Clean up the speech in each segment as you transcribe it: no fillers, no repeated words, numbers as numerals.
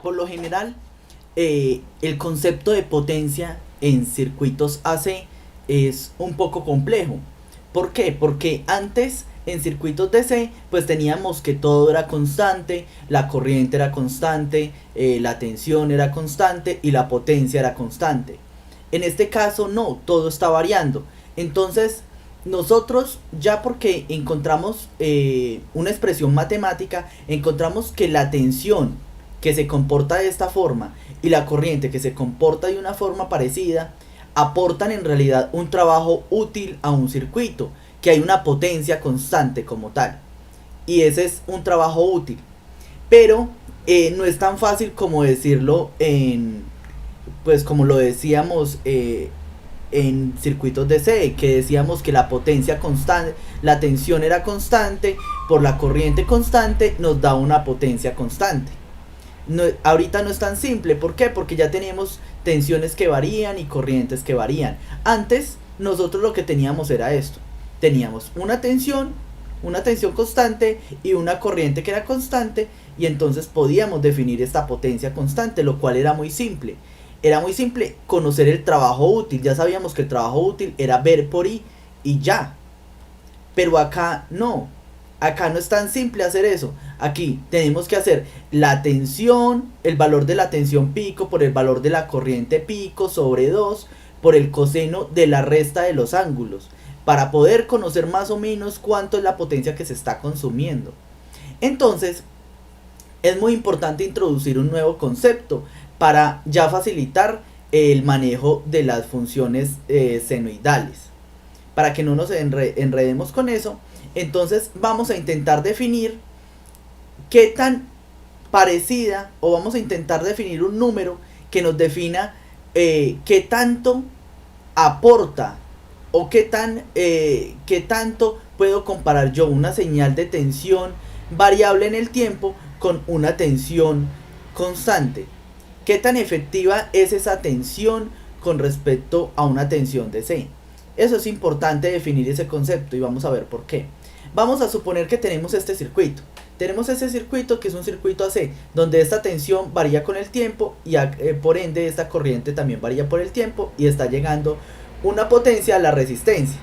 Por lo general, el concepto de potencia en circuitos AC es un poco complejo. ¿Por qué? Porque antes en circuitos DC pues teníamos que todo era constante, la corriente era constante, la tensión era constante y la potencia era constante. En este caso no, todo está variando. Entonces nosotros ya porque encontramos una expresión matemática, encontramos que la tensión que se comporta de esta forma y la corriente que se comporta de una forma parecida aportan en realidad un trabajo útil a un circuito, que hay una potencia constante como tal. Y ese es un trabajo útil. Pero no es tan fácil como decirlo en, pues como lo decíamos en circuitos DC, que decíamos que la potencia constante, la tensión era constante, por la corriente constante nos da una potencia constante. No, ahorita no es tan simple, ¿por qué? Porque ya tenemos tensiones que varían y corrientes que varían. Antes nosotros lo que teníamos era esto, teníamos una tensión constante y una corriente que era constante, y entonces podíamos definir esta potencia constante, lo cual era muy simple. Era muy simple conocer el trabajo útil, ya sabíamos que el trabajo útil era ver por I y ya. Pero acá no es tan simple hacer eso. Aquí tenemos que hacer la tensión, el valor de la tensión pico por el valor de la corriente pico sobre 2 por el coseno de la resta de los ángulos, para poder conocer más o menos cuánto es la potencia que se está consumiendo. Entonces, es muy importante introducir un nuevo concepto para ya facilitar el manejo de las funciones senoidales. Para que no nos enredemos con eso, entonces vamos a intentar definir qué tan parecida, o vamos a intentar definir un número que nos defina qué tanto aporta o qué tanto puedo comparar yo una señal de tensión variable en el tiempo con una tensión constante. ¿Qué tan efectiva es esa tensión con respecto a una tensión de C? Eso es importante definir ese concepto y vamos a ver por qué. Vamos a suponer que tenemos este circuito. Tenemos ese circuito que es un circuito AC, donde esta tensión varía con el tiempo y por ende esta corriente también varía por el tiempo y está llegando una potencia a la resistencia.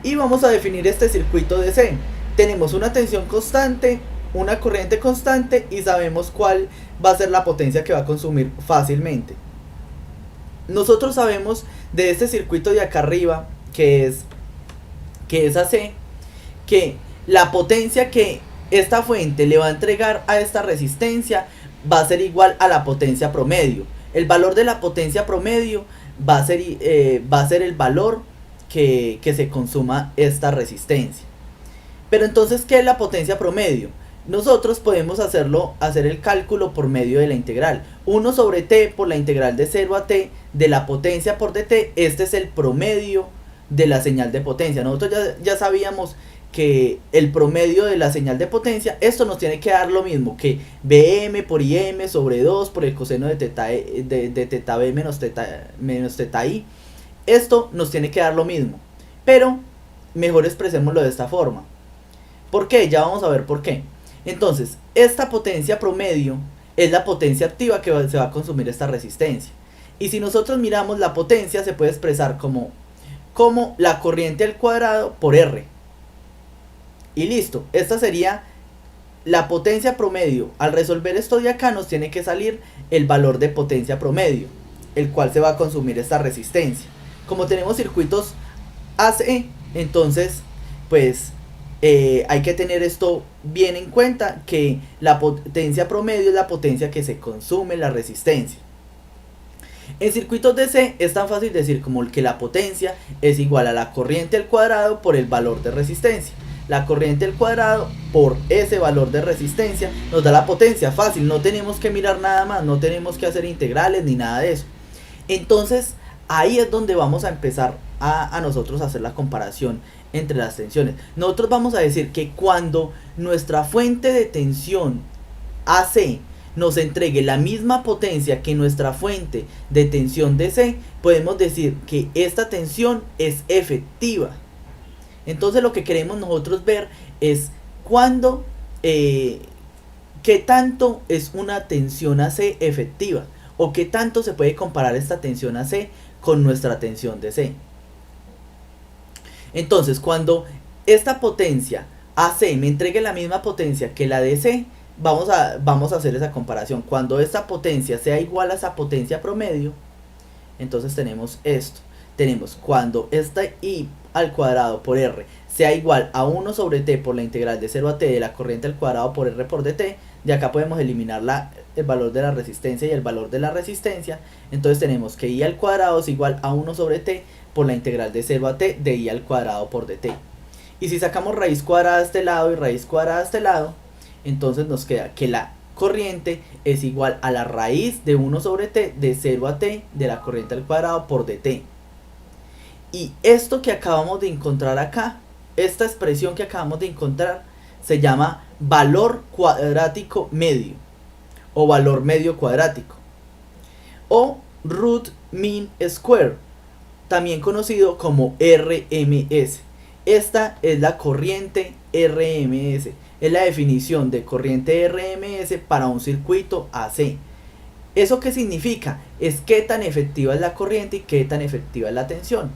Y vamos a definir este circuito DC. Tenemos una tensión constante, una corriente constante y sabemos cuál va a ser la potencia que va a consumir fácilmente. Nosotros sabemos de este circuito de acá arriba, que es AC, que la potencia que esta fuente le va a entregar a esta resistencia va a ser igual a la potencia promedio. El valor de la potencia promedio va a ser el valor que se consuma esta resistencia. Pero entonces, ¿qué es la potencia promedio? Nosotros podemos hacer el cálculo por medio de la integral. 1 sobre t por la integral de 0 a t de la potencia por dt. Este es el promedio de la señal de potencia. Nosotros ya sabíamos que el promedio de la señal de potencia, esto nos tiene que dar lo mismo que Bm por Im sobre 2 por el coseno de teta, de teta B menos teta I. Esto nos tiene que dar lo mismo, pero mejor expresémoslo de esta forma. ¿Por qué? Ya vamos a ver por qué. Entonces, esta potencia promedio es la potencia activa que se va a consumir esta resistencia. Y si nosotros miramos la potencia, se puede expresar como la corriente al cuadrado por R. Y listo, esta sería la potencia promedio. Al resolver esto de acá nos tiene que salir el valor de potencia promedio, el cual se va a consumir esta resistencia. Como tenemos circuitos AC, entonces pues hay que tener esto bien en cuenta, que la potencia promedio es la potencia que se consume la resistencia. En circuitos DC es tan fácil decir como que la potencia es igual a la corriente al cuadrado por el valor de resistencia. La corriente al cuadrado por ese valor de resistencia nos da la potencia, fácil, no tenemos que mirar nada más, no tenemos que hacer integrales ni nada de eso. Entonces ahí es donde vamos a empezar a nosotros hacer la comparación entre las tensiones. Nosotros vamos a decir que cuando nuestra fuente de tensión AC nos entregue la misma potencia que nuestra fuente de tensión DC, podemos decir que esta tensión es efectiva. Entonces lo que queremos nosotros ver es cuándo ¿qué tanto es una tensión AC efectiva? ¿O qué tanto se puede comparar esta tensión AC con nuestra tensión DC? Entonces, cuando esta potencia AC me entregue la misma potencia que la DC, vamos a hacer esa comparación. Cuando esta potencia sea igual a esa potencia promedio, entonces tenemos esto. Tenemos cuando esta I al cuadrado por R sea igual a 1 sobre T por la integral de 0 a T de la corriente al cuadrado por R por dt. De acá podemos eliminar el valor de la resistencia y el valor de la resistencia. Entonces tenemos que I al cuadrado es igual a 1 sobre T por la integral de 0 a T de I al cuadrado por dt. Y si sacamos raíz cuadrada de este lado y raíz cuadrada de este lado, entonces nos queda que la corriente es igual a la raíz de 1 sobre T de 0 a T de la corriente al cuadrado por dt. Y esto que acabamos de encontrar acá, esta expresión que acabamos de encontrar, se llama valor cuadrático medio o valor medio cuadrático o root mean square, también conocido como RMS. Esta es la corriente RMS, es la definición de corriente RMS para un circuito AC. ¿Eso qué significa? Es qué tan efectiva es la corriente y qué tan efectiva es la tensión.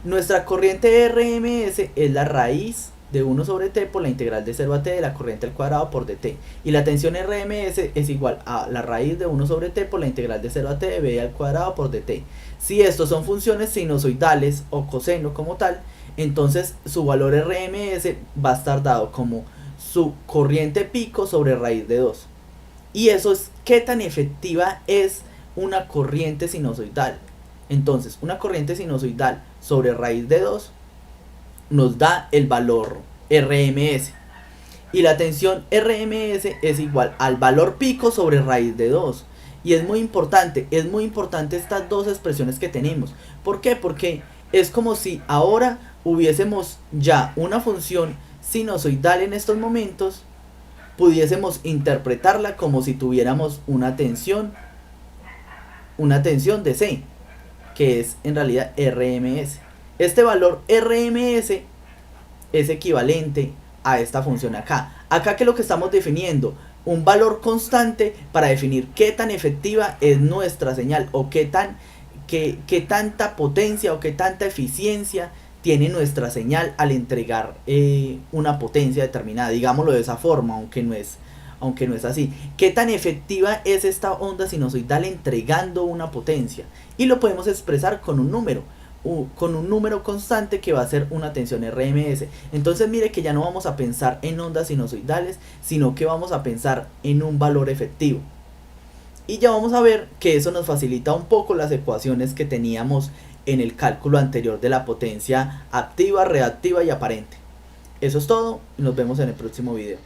Nuestra corriente RMS es la raíz de 1 sobre T por la integral de 0 a T de la corriente al cuadrado por dt. Y la tensión RMS es igual a la raíz de 1 sobre T por la integral de 0 a T de B al cuadrado por dt. Si estos son funciones sinusoidales o coseno como tal, entonces su valor RMS va a estar dado como su corriente pico sobre raíz de 2. Y eso es qué tan efectiva es una corriente sinusoidal. Entonces, una corriente sinusoidal sobre raíz de 2 nos da el valor RMS. Y la tensión RMS es igual al valor pico sobre raíz de 2. Y es muy importante estas dos expresiones que tenemos. ¿Por qué? Porque es como si ahora hubiésemos ya una función sinusoidal en estos momentos, pudiésemos interpretarla como si tuviéramos una tensión DC, que es en realidad RMS. Este valor RMS es equivalente a esta función acá. Acá, ¿qué es lo que estamos definiendo? Un valor constante para definir qué tan efectiva es nuestra señal o qué tanta potencia o qué tanta eficiencia tiene nuestra señal al entregar una potencia determinada. Digámoslo de esa forma, aunque no es así. ¿Qué tan efectiva es esta onda sinusoidal entregando una potencia? Y lo podemos expresar con un número constante que va a ser una tensión RMS. Entonces mire que ya no vamos a pensar en ondas sinusoidales, sino que vamos a pensar en un valor efectivo. Y ya vamos a ver que eso nos facilita un poco las ecuaciones que teníamos en el cálculo anterior de la potencia activa, reactiva y aparente. Eso es todo y nos vemos en el próximo video.